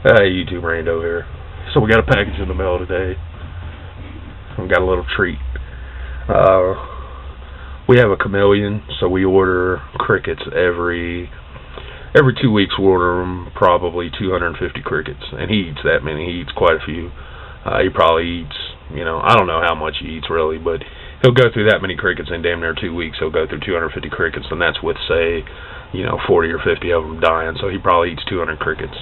Hey YouTube, Rando here. So we got a package in the mail today. We got a little treat. We have a chameleon, so we order crickets every 2 weeks. We order them probably 250 crickets, and he eats that many. He eats quite a few. He probably eats, I don't know how much he eats really, but he'll go through that many crickets in damn near 2 weeks. He'll go through 250 crickets, and that's with, say, 40 or 50 of them dying. So he probably eats 200 crickets.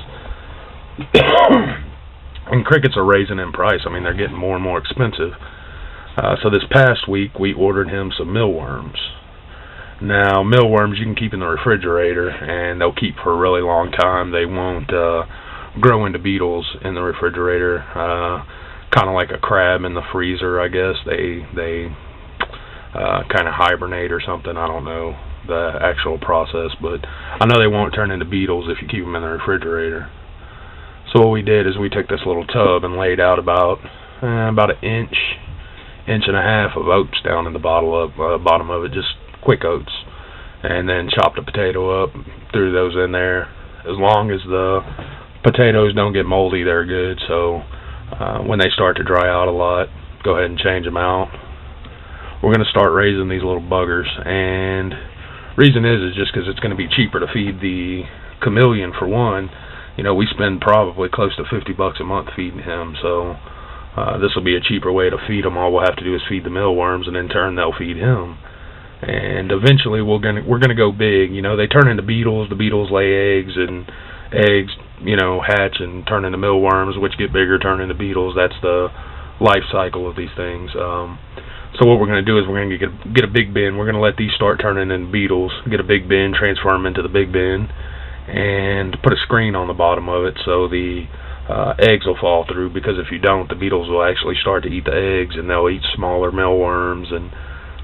And crickets are raising in price. I mean, they're getting more and more expensive. So this past week we ordered him some mealworms. Now, mealworms you can keep in the refrigerator and they'll keep for a really long time. They won't grow into beetles in the refrigerator. Kind of like a crab in the freezer, I guess. They kind of hibernate or something. I don't know the actual process, but I know they won't turn into beetles if you keep them in the refrigerator. So what we did is we took this little tub and laid out about an inch and a half of oats down in the bottom of it, just quick oats, and then chopped a potato up, threw those in there. As long as the potatoes don't get moldy, they're good. So when they start to dry out a lot, go ahead and change them out. We're going to start raising these little buggers, and reason is just because it's going to be cheaper to feed the chameleon for one. We spend probably close to $50 a month feeding him, so this will be a cheaper way to feed him. All we'll have to do is feed the mealworms, and in turn they'll feed him. And eventually we're gonna go big. They turn into beetles. The beetles lay eggs, and eggs, hatch and turn into mealworms, which get bigger, turn into beetles. That's the life cycle of these things. So what we're going to do is we're going to get a big bin. We're going to let these start turning into beetles, get a big bin, transfer them into the big bin, and put a screen on the bottom of it so the eggs will fall through, because if you don't, the beetles will actually start to eat the eggs, and they'll eat smaller mealworms and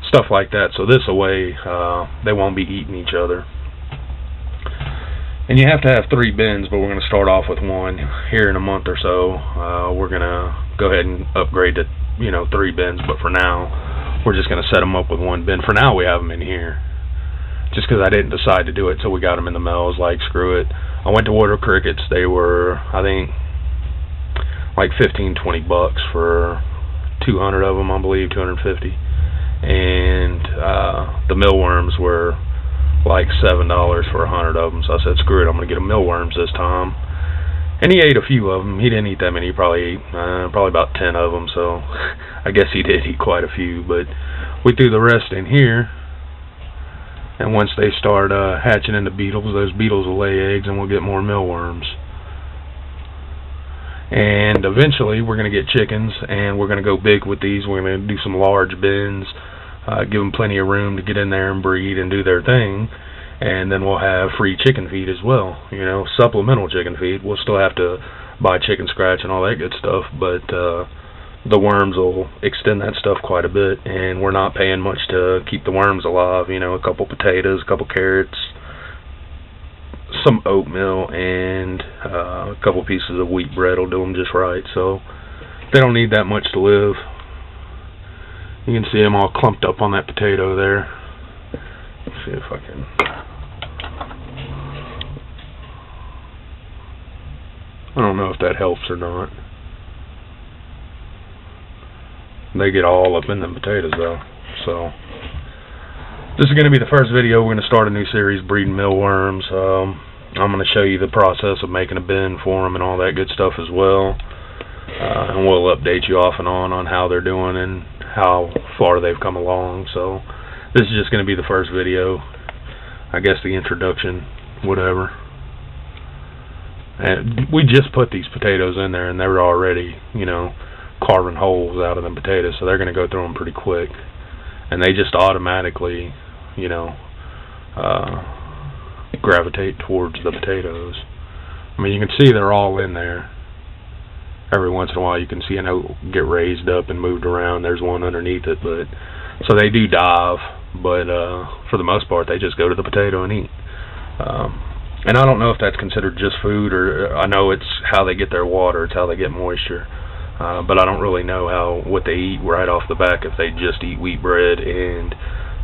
stuff like that. So this way they won't be eating each other. And you have to have 3 bins, but we're going to start off with 1 here in a month or so. We're going to go ahead and upgrade to 3 bins, but for now we're just going to set them up with 1 bin. For now we have them in here, just because I didn't decide to do it till we got them in the mail. I was like, screw it. I went to order crickets. They were, I think, like $15-20 for 200 of them, I believe, 250. And the mealworms were like $7 for 100 of them. So I said, screw it, I'm going to get them mealworms this time. And he ate a few of them. He didn't eat that many. He probably ate about 10 of them. So I guess he did eat quite a few. But we threw the rest in here. And once they start hatching into beetles, those beetles will lay eggs, and we'll get more mealworms. And eventually we're going to get chickens, and we're going to go big with these. We're going to do some large bins, give them plenty of room to get in there and breed and do their thing. And then we'll have free chicken feed as well, supplemental chicken feed. We'll still have to buy chicken scratch and all that good stuff, but the worms will extend that stuff quite a bit, and we're not paying much to keep the worms alive. A couple potatoes, a couple carrots, some oatmeal, and a couple pieces of wheat bread will do them just right. So they don't need that much to live. You can see them all clumped up on that potato there. Let's see if I can. I don't know if that helps or not. They get all up in them potatoes though. So this is going to be the first video. We're going to start a new series, breeding mealworms. I'm going to show you the process of making a bin for them and all that good stuff as well. And we'll update you off and on how they're doing and how far they've come along. So this is just going to be the first video, I guess, the introduction, whatever. And we just put these potatoes in there, and they were already, carving holes out of them potatoes, so they're going to go through them pretty quick. And they just automatically, gravitate towards the potatoes. I mean, you can see they're all in there. Every once in a while you can see an oat get raised up and moved around. There's one underneath it, but so they do dive, but for the most part they just go to the potato and eat. And I don't know if that's considered just food, or I know it's how they get their water, it's how they get moisture. But I don't really know what they eat right off the back, if they just eat wheat bread and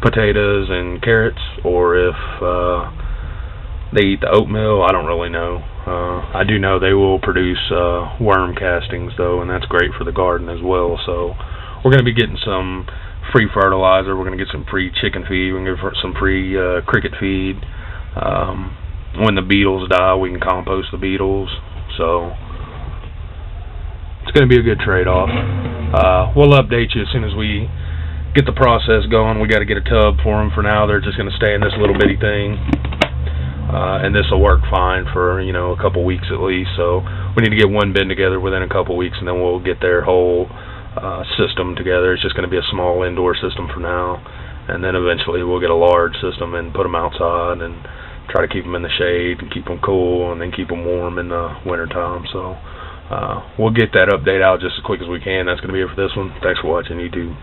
potatoes and carrots, or if they eat the oatmeal. I don't really know. I do know they will produce worm castings though, and that's great for the garden as well. So we're going to be getting some free fertilizer. We're going to get some free chicken feed. We're going to get some free cricket feed. When the beetles die, we can compost the beetles. So it's going to be a good trade-off. We'll update you as soon as we get the process going. We got to get a tub for them. For now, they're just going to stay in this little bitty thing. And this will work fine for, you know, a couple weeks at least. So we need to get one bin together within a couple weeks, and then we'll get their whole system together. It's just going to be a small indoor system for now, and then eventually we'll get a large system and put them outside and try to keep them in the shade and keep them cool and then keep them warm in the winter time. So we'll get that update out just as quick as we can. That's going to be it for this one. Thanks for watching YouTube.